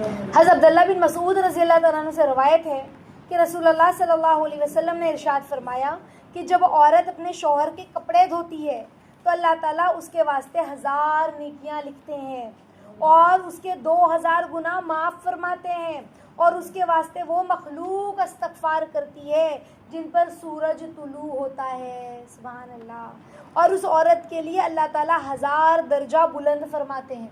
حضرت عبداللہ بن مسعود رضی اللہ تعالیٰ عنہ سے روایت ہے کہ رسول اللہ صلی اللہ علیہ وسلم نے ارشاد فرمایا کہ جب عورت اپنے شوہر کے کپڑے دھوتی ہے تو اللہ تعالیٰ اس کے واسطے 1000 نیکیاں لکھتے ہیں اور اس کے 2000 گناہ معاف فرماتے ہیں، اور اس کے واسطے وہ مخلوق استغفار کرتی ہے جن پر سورج طلوع ہوتا ہے، سبحان اللہ، اور اس عورت کے لیے اللہ تعالیٰ 1000 درجہ بلند فرماتے ہیں۔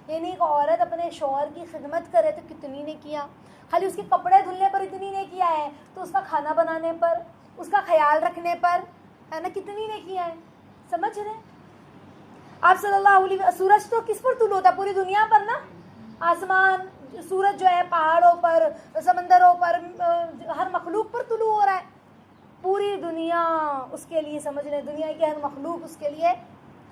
یعنی ایک عورت اپنے شوہر کی خدمت کرے تو کتنی نیکیاں، خالی اس کے کپڑے دھلنے پر اتنی نیکیاں ہیں تو اس کا کھانا بنانے پر، اس کا خیال رکھنے پر ہے نا کتنی نیکیاں ہیں، سمجھ رہے ہیں آپ صلی اللہ علیہ وسلم۔ سورج تو کس پر طلوع ہوتا ہے؟ پوری دنیا پر نا، آسمان سورج جو ہے پہاڑوں پر، سمندروں پر، ہر مخلوق پر طلوع ہو رہا ہے، پوری دنیا اس کے لیے، سمجھ رہے ہیں، دنیا کی ہر مخلوق اس کے لیے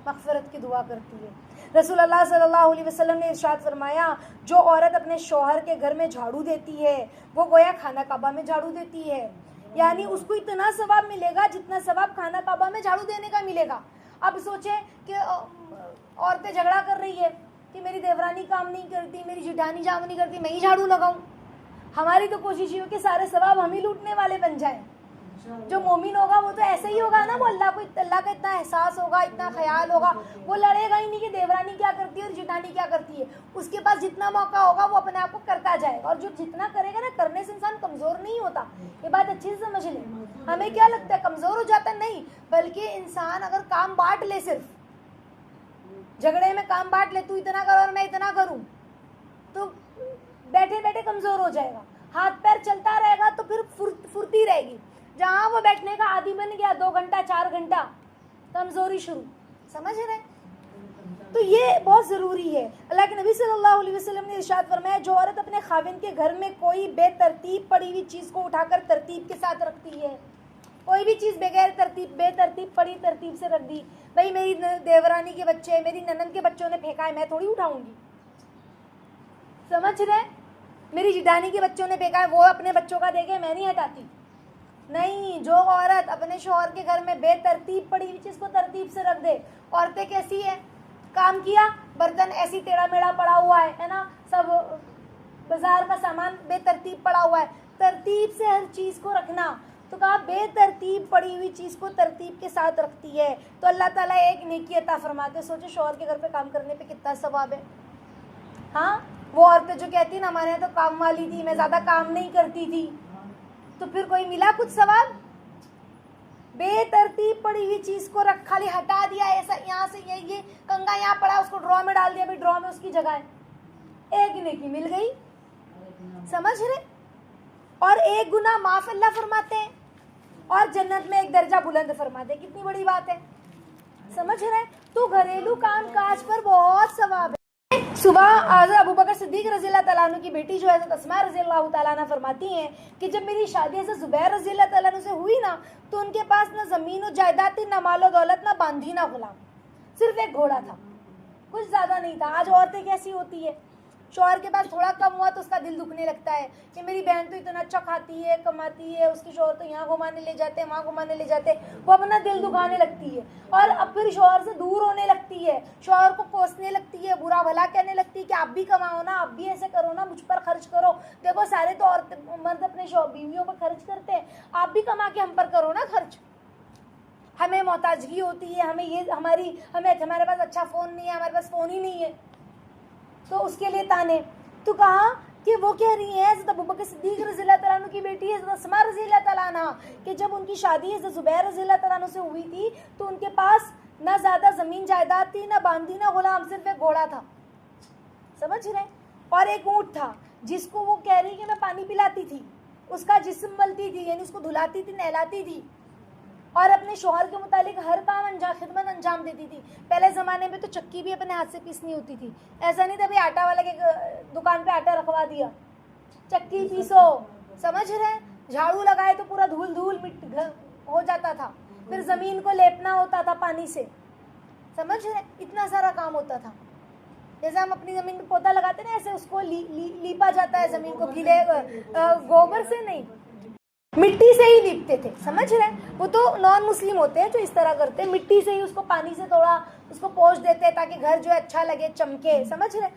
مغفرت کی دعا کرتی ہے۔ رسول اللہ صلی اللہ علیہ وسلم نے ارشاد فرمایا جو عورت اپنے شوہر کے گھر میں جھاڑو دیتی ہے وہ گویا خانہ کعبہ میں جھاڑو دیتی ہے، یعنی اس کو اتنا ثواب ملے گا جتنا ثواب خانہ کعبہ میں جھاڑو دینے کا ملے گا۔ اب سوچیں کہ عورتیں جھگڑا کر رہی ہے کہ میری دیورانی کام نہیں کرتی، میری جیٹھانی کام نہیں کرتی، میں ہی جھاڑو لگاؤں۔ ہماری تو کوشش یہ ہو کہ سارے ثواب ہم ہی لوٹنے والے بن جائیں۔ جو مومن ہوگا وہ تو ایسے ہی ہوگا نا، وہ اللہ کا اتنا احساس ہوگا، اتنا خیال ہوگا، وہ لڑے گا ہی نہیں کہ دیورانی کیا کرتی ہے اور جیٹھانی کیا کرتی ہے۔ اس کے پاس جتنا موقع ہوگا وہ اپنے آپ کو کرتا جائے گا، اور جو جتنا کرے گا نا، کرنے سے انسان کمزور نہیں ہوتا، یہ بات اچھے سے سمجھ لیں۔ ہمیں کیا لگتا ہے کمزور ہو جاتا؟ نہیں، بلکہ انسان اگر کام بانٹ لے، صرف جھگڑے میں کام بانٹ لے، تو اتنا کرو اور میں اتنا کروں، تو بیٹھے بیٹھے کمزور ہو جائے گا، ہاتھ پیر چلتا رہے گا تو پھر پھرتی رہے گی۔ جہاں وہ بیٹھنے کا عادی بن گیا 2 گھنٹہ 4 گھنٹہ، کمزوری شروع، سمجھ رہے؟ تو یہ بہت ضروری ہے۔ اللہ کے نبی صلی اللہ علیہ وسلم نے ارشاد فرمایا جو عورت اپنے خاوند کے گھر میں کوئی بے ترتیب پڑی ہوئی چیز کو اٹھا کر ترتیب کے ساتھ رکھتی ہے، کوئی بھی چیز بغیر ترتیب، بے ترتیب پڑی ترتیب سے رکھ دی، بھائی میری دیورانی کے بچے، میری ننند کے بچوں نے پھینکا ہے، میں تھوڑی اٹھاؤں گی، سمجھ رہے؟ میری جیٹھانی کے بچوں نے پھینکا ہے، وہ اپنے بچوں کا دیکھے، میں نہیں ہٹاتی۔ نہیں، جو عورت اپنے شوہر کے گھر میں بے ترتیب پڑی ہوئی چیز کو ترتیب سے رکھ دے۔ عورتیں کیسی ہیں؟ کام کیا، برتن ایسی ٹیڑھا میڑھا پڑا ہوا ہے نا، سب بازار کا سامان بے ترتیب پڑا ہوا ہے، ترتیب سے ہر چیز کو رکھنا۔ تو کہا بے ترتیب پڑی ہوئی چیز کو ترتیب کے ساتھ رکھتی ہے تو اللہ تعالیٰ ایک نیکی عطا فرماتے۔ سوچو شوہر کے گھر پہ کام کرنے پہ کتنا ثواب ہے۔ ہاں، وہ عورتیں جو کہتی ہیں نا ہمارے یہاں تو کام والی تھی، میں زیادہ کام نہیں کرتی تھی، تو پھر کوئی ملا کچھ ثواب؟ بے ترتیب پڑی ہوئی چیز کو رکھ، خالی ہٹا دیا، ایسا یہاں سے یہ کنگا یہاں پڑا، اس کو ڈرا میں ڈال دیا، بھی ڈرا میں اس کی جگہ ہے، ایک نیکی مل گئی، سمجھ رہے؟ اور ایک گناہ معاف اللہ فرماتے ہیں اور جنت میں ایک درجہ بلند فرماتے ہیں، کتنی بڑی بات ہے، سمجھ رہے؟ تو گھریلو کام کاج پر بہت ثواب ہے۔ صبح حضرت ابوبکر صدیق رضی اللہ تعالیٰ عنہ کی بیٹی جو حضرت اسماء رضی اللہ تعالیٰ عنہ فرماتی ہیں کہ جب میری شادی حضرت زبیر رضی اللہ تعالیٰ عنہ سے ہوئی نا تو ان کے پاس نہ زمین و جائیداد تھی، نہ مال و دولت، نہ باندھی، نہ غلام، صرف ایک گھوڑا تھا، کچھ زیادہ نہیں تھا۔ آج عورتیں کیسی ہوتی ہے، شوہر کے پاس تھوڑا کم ہوا تو اس کا دل دکھنے لگتا ہے کہ میری بہن تو اتنا اچھا کھاتی ہے، کماتی ہے، اس کے شوہر تو یہاں گھمانے لے جاتے ہیں، وہاں گھمانے لے جاتے ہیں، وہ اپنا دل دکھانے لگتی ہے اور اب پھر شوہر سے دور ہونے لگتی ہے، شوہر کو کوسنے لگتی ہے، برا بھلا کہنے لگتی ہے کہ آپ بھی کماؤ نا، آپ بھی ایسے کرو نا، مجھ پر خرچ کرو، دیکھو سارے تو عورتیں مرد اپنے بیویوں پر خرچ کرتے ہیں، آپ بھی کما کے ہم پر کرو نا خرچ، ہمیں محتاجگی ہوتی ہے، ہمارے پاس اچھا فون نہیں ہے، ہمارے پاس فون ہی نہیں ہے، تو اس کے لیے تانے۔ تو کہا کہ وہ کہہ رہی ہیں حضرت ابوبکر صدیق رضی اللہ تعالیٰ عنہ کی بیٹی حضرت اسماء رضی اللہ تعالیٰ عنہ کہ جب ان کی شادی حضرت زبیر رضی اللہ تعالیٰ عنہ سے ہوئی تھی تو ان کے پاس نہ زیادہ زمین جائیداد تھی، نہ باندھی، نہ غلام، صرف ایک گھوڑا تھا، سمجھ رہے؟ اور ایک اونٹ تھا جس کو وہ کہہ رہی کہ میں پانی پلاتی تھی، اس کا جسم ملتی تھی، یعنی اس کو دھلاتی تھی، نہلاتی تھی، اور اپنے شوہر کے متعلق ہر کام خدمت انجام دیتی تھی۔ پہلے زمانے میں تو چکی بھی اپنے ہاتھ سے پیسنی ہوتی تھی، ایسا نہیں تھا بھی آٹا والے کے دکان پہ آٹا رکھوا دیا، چکی پیسو، سمجھ رہے؟ جھاڑو لگائے تو پورا دھول ہو جاتا تھا، پھر زمین کو لیپنا ہوتا تھا پانی سے، سمجھ رہے؟ اتنا سارا کام ہوتا تھا۔ جیسے ہم اپنی زمین پہ پودا لگاتے ہیں ایسے اس کو لیپا جاتا ہے زمین کو، گیلے گوبر سے نہیں، مٹی سے ہی لیپتے تھے، سمجھ رہے؟ وہ تو نان مسلم ہوتے ہیں جو اس طرح کرتے ہیں، مٹی سے ہی اس کو پانی سے تھوڑا اس کو پوچھ دیتے ہیں تاکہ گھر جو ہے اچھا لگے، چمکے، سمجھ رہے؟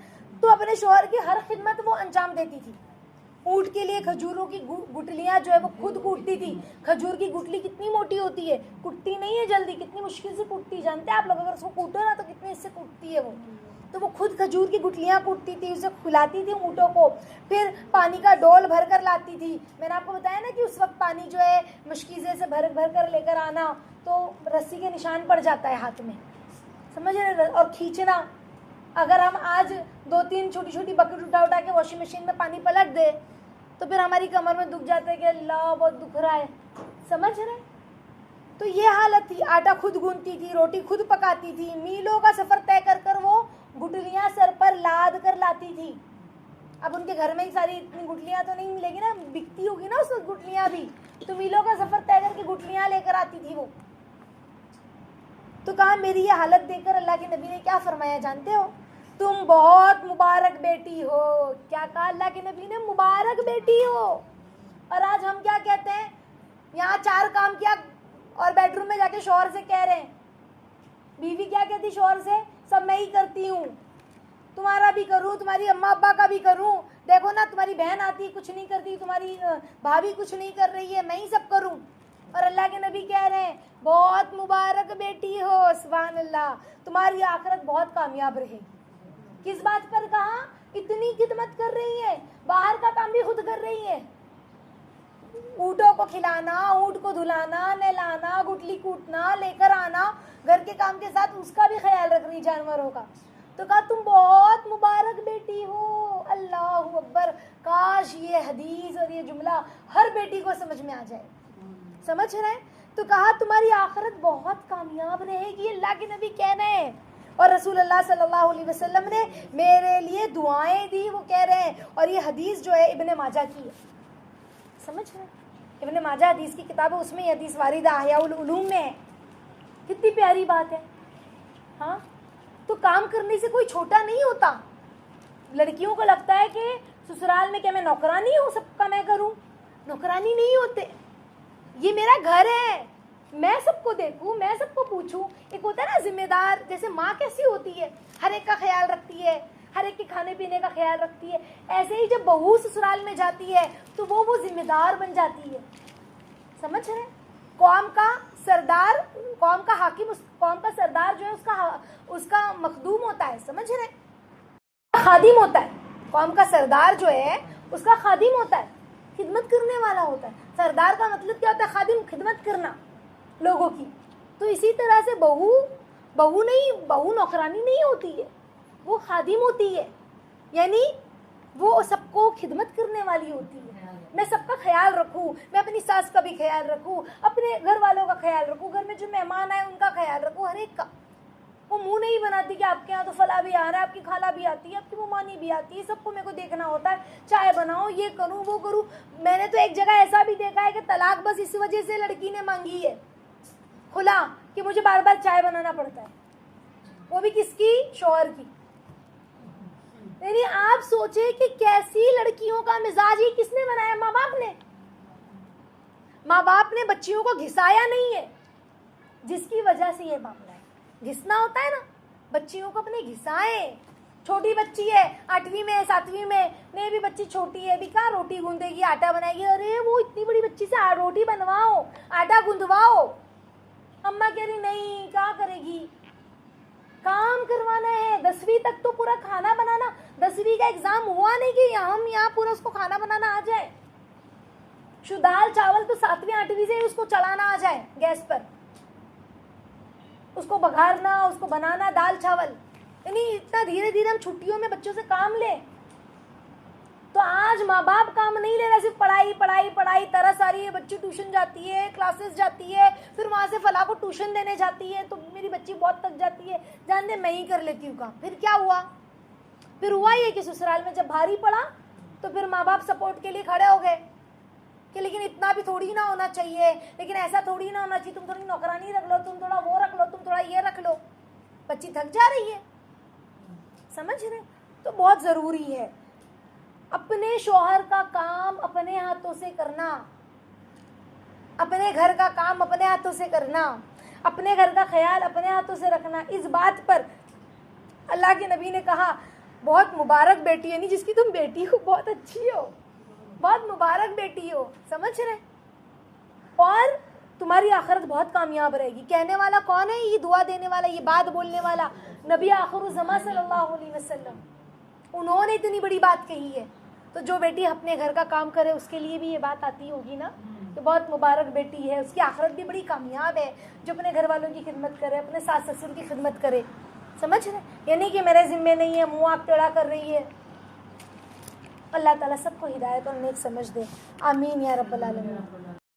تو اپنے شوہر کی ہر خدمت وہ انجام دیتی تھی. اونٹ کے لیے کھجوروں کی گٹلیاں جو ہے وہ خود کوٹتی تھی. کھجور کی گٹلی کتنی موٹی ہوتی ہے, کوٹتی نہیں ہے جلدی, کتنی مشکل سے کوٹتی, جانتے ہیں آپ لوگ, اگر اس کو کوٹو نا تو کتنی اس سے کوٹتی ہے وہ. تو وہ خود کھجور کی گٹلیاں کوٹتی تھی, اسے کھلاتی تھی اونٹوں کو. پھر پانی کا ڈول بھر کر لاتی تھی. میں نے آپ کو بتایا نا کہ اس وقت پانی جو ہے مشکیزے سے بھر کر لے کر آنا تو رسی کے نشان پڑ جاتا ہے ہاتھ میں, سمجھ رہے, اور کھینچنا. اگر ہم آج 2-3 چھوٹی چھوٹی بکٹ اٹھا کے واشنگ مشین میں پانی پلٹ دے تو پھر ہماری کمر میں دکھ جاتا ہے کہ اللہ بہت دکھ رہا ہے, سمجھ رہے. تو یہ حالت تھی. آٹا خود گوندتی تھی, روٹی خود پکاتی تھی, میلوں کا سفر طے کر وہ گٹلیاں سر پر لاد کر لاتی تھی. اب ان کے گھر میں ہی ساری اتنی گٹلیاں تو نہیں ملے گی نا, بکتی ہوگی نا اس وقت گٹلیاں بھی, تو میلوں کا سفر طے کر کے گٹلیاں لے کر آتی تھی وہ. تو کہا میری یہ حالت دیکھ کر اللہ کے نبی نے کیا فرمایا جانتے ہو؟ تم بہت مبارک بیٹی ہو. کیا کہا اللہ کے نبی نے؟ مبارک بیٹی ہو. اور آج ہم کیا کہتے ہیں؟ یہاں 4 کام کیا اور بیڈ روم میں جا کے شوہر سے کہہ رہے ہیں. بیوی کیا کہتی شوہر سے؟ سب میں ہی کرتی ہوں, تمہارا بھی کروں, تمہاری اماں ابا کا بھی کروں, دیکھو نا تمہاری بہن آتی کچھ نہیں کرتی, تمہاری بھابھی کچھ نہیں کر رہی ہے, میں ہی سب کروں. اور اللہ کے نبی کہہ رہے ہیں بہت مبارک بیٹی ہو, سبحان اللہ, تمہاری آخرت بہت کامیاب رہے گی. کس بات پر کہا؟ اتنی خدمت کر رہی ہے, باہر کا کام بھی خود کر رہی ہے, اونٹوں کو کھلانا, اونٹ کو دھلانا, نہلانا, گٹلی کوٹنا, لے کر آنا, گھر کے کام کے ساتھ اس کا بھی خیال رکھ رہی جانوروں کا. تو کہا تم بہت مبارک بیٹی ہو. اللہ اکبر, کاش یہ حدیث اور یہ جملہ ہر بیٹی کو سمجھ میں آ جائے, سمجھ رہے ہیں. تو کہا تمہاری آخرت بہت کامیاب رہے گی, اللہ کے نبی کہہ رہے ہیں. اور رسول اللہ صلی اللہ علیہ وسلم نے میرے لیے دعائیں دی, وہ کہہ رہے ہیں. اور یہ حدیث جو ہے ابن ماجہ کی ہے, سمجھ رہے ہیں, ابن ماجہ حدیث کی کتاب ہے, اس میں یہ حدیث واردہ احیاء العلوم میں ہے. کتنی پیاری بات ہے. ہاں, تو کام کرنے سے کوئی چھوٹا نہیں ہوتا. لڑکیوں کو لگتا ہے کہ سسرال میں کیا میں نوکرانی ہوں, سب کا میں کروں. نوکرانی نہیں ہوتے, یہ میرا گھر ہے, میں سب کو دیکھوں, میں سب کو پوچھوں. ایک ہوتا ہے نا ذمہ دار, جیسے ماں کیسی ہوتی ہے, ہر ایک کا خیال رکھتی ہے, ہر ایک کے کھانے پینے کا خیال رکھتی ہے, ایسے ہی جب بہو سسرال میں جاتی ہے تو وہ ذمہ دار بن جاتی ہے, سمجھ رہے ہیں. قوم کا سردار, قوم کا حاکم, قوم کا سردار جو ہے اس کا مخدوم ہوتا ہے, سمجھ رہے ہیں, خادم ہوتا ہے. قوم کا سردار جو ہے اس کا خادم ہوتا ہے, خدمت کرنے والا ہوتا ہے. سردار کا مطلب کیا ہوتا ہے؟ خادم, خدمت کرنا لوگوں کی. تو اسی طرح سے بہو نوکرانی نہیں ہوتی ہے, وہ خادم ہوتی ہے, یعنی وہ سب کو خدمت کرنے والی ہوتی ہے. میں سب کا خیال رکھوں, میں اپنی ساس کا بھی خیال رکھوں, اپنے گھر والوں کا خیال رکھوں, گھر میں جو مہمان آئے ان کا خیال رکھوں, ہر ایک کا. وہ منہ نہیں بناتی کہ آپ کے یہاں تو فلاں بھی آ رہا ہے, آپ کی خالہ بھی آتی ہے, آپ کی ممانی بھی آتی ہے, سب کو میرے کو دیکھنا ہوتا ہے, چائے بناؤ, یہ کروں, وہ کروں. میں نے تو ایک جگہ ایسا بھی دیکھا ہے کہ طلاق بس اس وجہ سے لڑکی نے مانگی ہے, کھلا, کہ مجھے بار بار چائے بنانا پڑتا ہے. وہ بھی کس کی؟ شوہر کی. یعنی آپ سوچیں کہ کیسی لڑکیوں کا مزاج ہی کس نے بنایا؟ ماں باپ نے. ماں باپ نے بچیوں کو گھسایا نہیں ہے, جس کی وجہ سے یہ معاملہ ہے. گھسنا ہوتا ہے نا, بچیوں کو اپنے گھسائیں. چھوٹی بچی ہے 8ویں میں 7ویں میں, نہیں بھی بچی چھوٹی ہے, بھی کہاں روٹی گوندے گی, آٹا بنائے گی, ارے وہ اتنی بڑی بچی سے روٹی بنواؤ, آٹا گوندواؤ. اماں کہہ رہی نہیں, کہاں کرے گی, کام کروانا ہے. 10ویں تک تو پورا کھانا بنانا, 10ویں کا ایگزام ہوا نہیں کہ ہم یہاں پورا اس کو کھانا بنانا آ جائے. دال چاول تو 7ویں 8ویں سے اس کو چلانا آ جائے گیس پر, اس کو بگھارنا, اس کو بنانا دال چاول. یعنی اتنا دھیرے دھیرے ہم چھٹیوں میں بچوں سے کام لیں. تو آج ماں باپ کام نہیں لے رہے, صرف پڑھائی پڑھائی پڑھائی. طرح ساری بچی ٹیوشن جاتی ہے, کلاسز جاتی ہے, پھر وہاں سے فلاں کو ٹیوشن دینے جاتی ہے, تو میری بچی بہت تک جاتی ہے, جان دے میں ہی کر لیتی ہوں کام. پھر کیا ہوا؟ پھر ہوا یہ کہ سسرال میں جب بھاری پڑا تو پھر ماں باپ سپورٹ کے لیے کھڑے ہو گئے کہ لیکن اتنا بھی تھوڑی نہ ہونا چاہیے, لیکن ایسا تھوڑی نہ ہونا چاہیے, تم تھوڑی نوکرانی رکھ لو, تم تھوڑا وہ رکھ لو, تم تھوڑا یہ رکھ لو. بچی تھک جا رہی ہے, سمجھ رہے. تو بہت ضروری ہے اپنے شوہر کا کام اپنے ہاتھوں سے کرنا, اپنے گھر کا کام اپنے ہاتھوں سے کرنا, اپنے گھر کا خیال اپنے ہاتھوں سے رکھنا. اس بات پر اللہ کے نبی نے کہا بہت مبارک بیٹی ہے، نہیں جس کی تم بیٹی ہو بہت اچھی ہو، بہت مبارک بیٹی ہو، سمجھ رہے؟ اور تمہاری آخرت بہت کامیاب رہے گی۔ کہنے والا کون ہے؟ یہ دعا دینے والا، یہ بات بولنے والا نبی آخر الزماں صلی اللہ علیہ وسلم، انہوں نے اتنی بڑی بات کہی ہے۔ تو جو بیٹی اپنے گھر کا کام کرے اس کے لیے بھی یہ بات آتی ہوگی نا کہ بہت مبارک بیٹی ہے، اس کی آخرت بھی بڑی کامیاب ہے، جو اپنے گھر والوں کی خدمت کرے، اپنے ساس سسر کی خدمت کرے، سمجھ رہے؟ یعنی کہ میرے ذمے نہیں ہے، منہ آپ ٹیڑھا کر رہی ہے۔ اللہ تعالیٰ سب کو ہدایت اور نیک سمجھ دے، آمین یا رب العالمین۔